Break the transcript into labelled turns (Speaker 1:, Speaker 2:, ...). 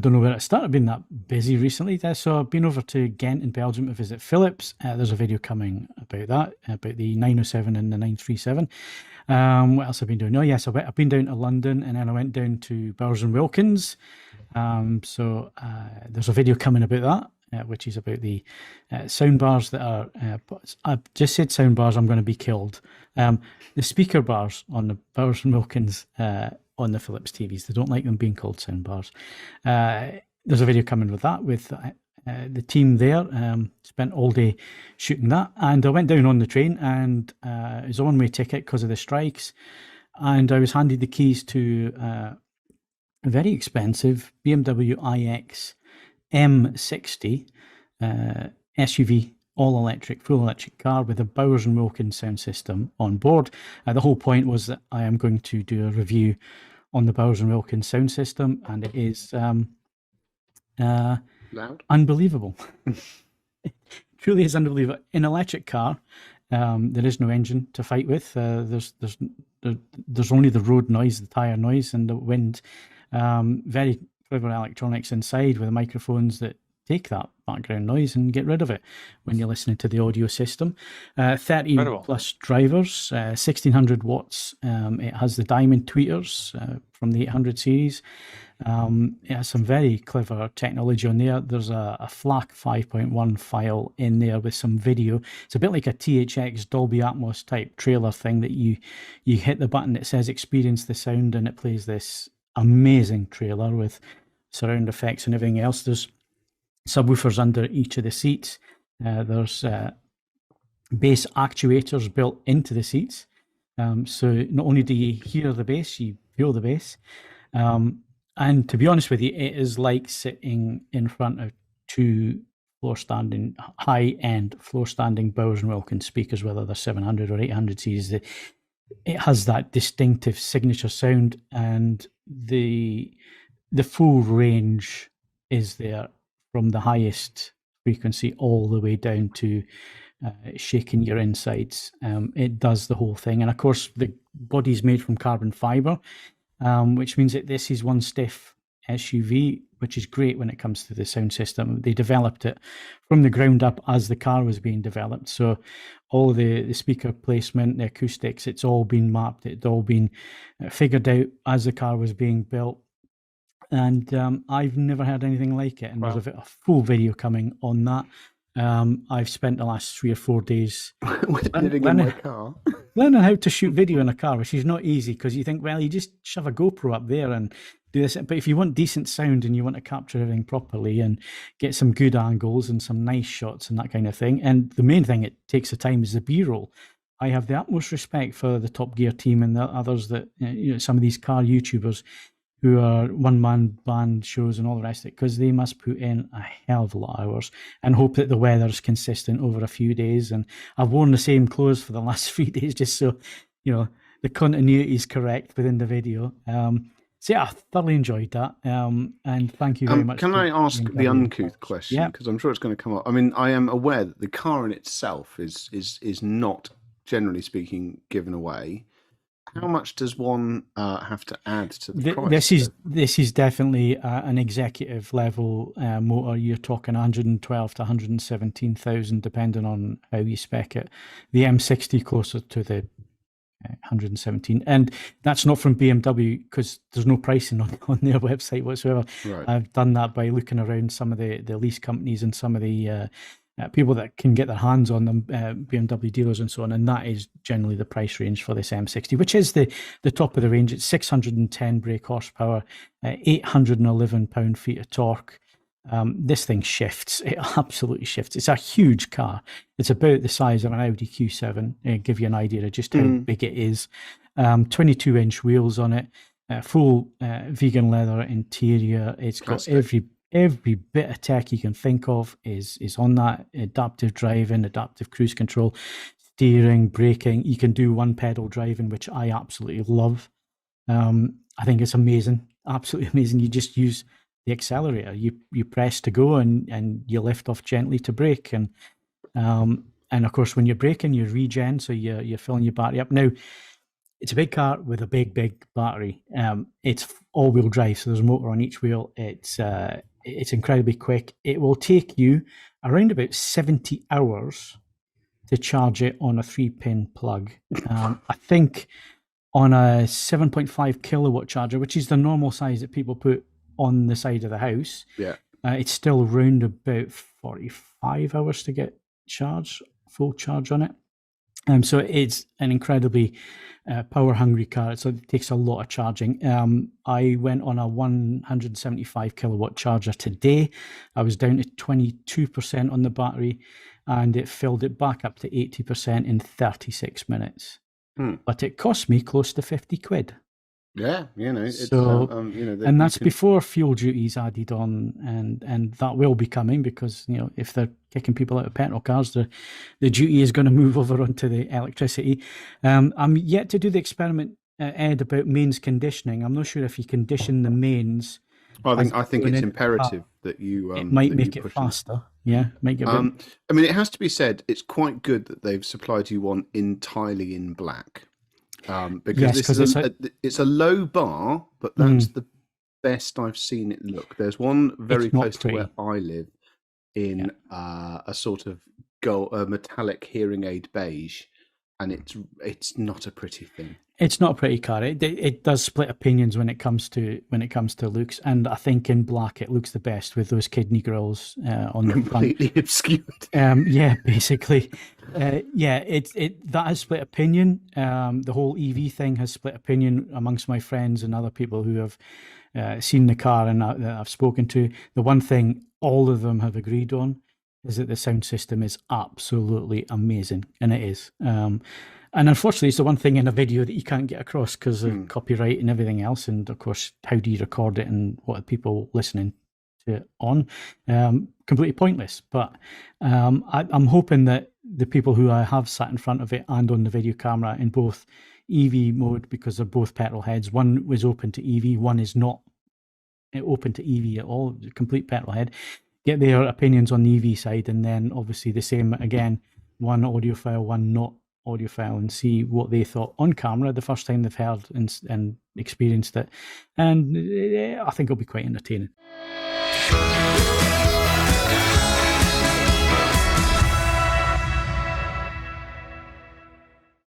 Speaker 1: don't know where it started being that busy recently. So I've been over to Ghent in Belgium to visit Philips. There's a video coming about that, about the 907 and the 937. What else have I been doing? Oh, yes, I've been down to London, and then I went down to Bowers and Wilkins. So there's a video coming about that, which is about the sound bars that are... I've just said sound bars, I'm going to be killed. The speaker bars on the Bowers and Wilkins on the Philips TVs. They don't like them being called sound bars. There's a video coming with that, with the team there. Spent all day shooting that. And I went down on the train, and it was a one-way ticket because of the strikes. And I was handed the keys to a very expensive BMW IX M60 SUV, all-electric, full-electric car with a Bowers & Wilkins sound system on board. The whole point was that I am going to do a review on the Bowers & Wilkins sound system, and it is unbelievable. It truly is unbelievable. In an electric car, there is no engine to fight with. There's only the road noise, the tyre noise, and the wind. Very clever electronics inside with the microphones that take that background noise and get rid of it when you're listening to the audio system. 30
Speaker 2: Incredible.
Speaker 1: plus drivers, 1600 watts. It has the diamond tweeters from the 800 series. It has some very clever technology on there. There's a FLAC 5.1 file in there with some video. It's a bit like a THX Dolby Atmos type trailer thing that you hit the button that says experience the sound, and it plays this amazing trailer with surround effects and everything else. There's subwoofers under each of the seats. There's bass actuators built into the seats. So not only do you hear the bass, you feel the bass. And to be honest with you, it is like sitting in front of two floor-standing, high-end floor-standing Bowers & Wilkins speakers, whether they're 700 or 800 series. It has that distinctive signature sound, and the full range is there from the highest frequency all the way down to shaking your insides. It does the whole thing. And of course, the body's made from carbon fiber, which means that this is one stiff SUV, which is great when it comes to the sound system. They developed it from the ground up as the car was being developed. So all the speaker placement, the acoustics, it's all been mapped. It's all been figured out as the car was being built. And I've never heard anything like it. And
Speaker 2: Wow.
Speaker 1: there's a full video coming on that. I've spent the last 3 or 4 days
Speaker 3: living in my car.
Speaker 1: learning how to shoot video in a car, which is not easy, because you think, well, you just shove a GoPro up there and do this. But if you want decent sound and you want to capture everything properly and get some good angles and some nice shots and that kind of thing, and the main thing it takes the time is the B-roll. I have the utmost respect for the Top Gear team and the others that, some of these car YouTubers who are one-man band shows and all the rest of it, because they must put in a hell of a lot of hours and hope that the weather's consistent over a few days. And I've worn the same clothes for the last 3 days just so, the continuity is correct within the video. So yeah, I thoroughly enjoyed that. And thank you very much.
Speaker 3: Can I ask the uncouth question?
Speaker 1: Yeah.
Speaker 3: Because I'm sure it's going to come up. I mean, I am aware that the car in itself is not, generally speaking, given away. How much does one have to add to the price?
Speaker 1: This is definitely an executive level motor. You're talking 112 to 117,000, depending on how you spec it. The M60 closer to the 117, and that's not from BMW because there's no pricing on their website whatsoever.
Speaker 3: Right.
Speaker 1: I've done that by looking around some of the lease companies and some of the people that can get their hands on them, BMW dealers and so on, and that is generally the price range for this M60, which is the top of the range. It's 610 brake horsepower, 811 pound-feet of torque. This thing shifts. It absolutely shifts. It's a huge car. It's about the size of an Audi Q7. Give you an idea of just how big it is. 22-inch wheels on it. Full vegan leather interior. It's got every bit of tech you can think of is on that. Adaptive driving, adaptive cruise control, steering, braking. You can do one pedal driving, which I absolutely love. I think it's amazing, absolutely amazing. You just use the accelerator. You press to go and you lift off gently to brake. And of course, when you're braking, you regen, so you're filling your battery up. Now, It's a big car with a big battery. It's all-wheel drive, so there's a motor on each wheel. It's incredibly quick. It will take you around about 70 hours to charge it on a 3-pin plug. I think on a 7.5 kilowatt charger, which is the normal size that people put on the side of the house, it's still around about 45 hours to get full charge on it. So it's an incredibly power-hungry car. So it takes a lot of charging. I went on a 175 kilowatt charger today. I was down to 22% on the battery, and it filled it back up to 80% in 36 minutes. But it cost me close to 50 quid.
Speaker 3: Yeah, it's,
Speaker 1: so, and that's before fuel duties added on, and that will be coming because, if they're kicking people out of petrol cars, the duty is going to move over onto the electricity. I'm yet to do the experiment, Ed, about mains conditioning. I'm not sure if you condition the mains.
Speaker 3: I think it's imperative that you.
Speaker 1: It might make it faster. Yeah, make it.
Speaker 3: It has to be said, it's quite good that they've supplied you one entirely in black. Because it's a low bar, but that's the best I've seen it look. There's one very close to where I live in a sort of metallic hearing aid beige, and it's not a pretty thing. It's
Speaker 1: not a pretty car. It does split opinions when it comes to looks, and I think in black it looks the best with those kidney grills on the
Speaker 3: completely obscured.
Speaker 1: Basically, that has split opinion. The whole EV thing has split opinion amongst my friends and other people who have seen the car and that I've spoken to. The one thing all of them have agreed on is that the sound system is absolutely amazing, and it is. And unfortunately, it's the one thing in a video that you can't get across because of copyright and everything else. And of course, how do you record it and what are people listening to it on? Completely pointless. But I'm hoping that the people who I have sat in front of it and on the video camera in both EV mode, because they're both petrol heads, one was open to EV, one is not open to EV at all, complete petrol head, get their opinions on the EV side, and then obviously the same again, one audiophile, one not audiophile, and see what they thought on camera the first time they've heard and experienced it. And I think it'll be quite entertaining.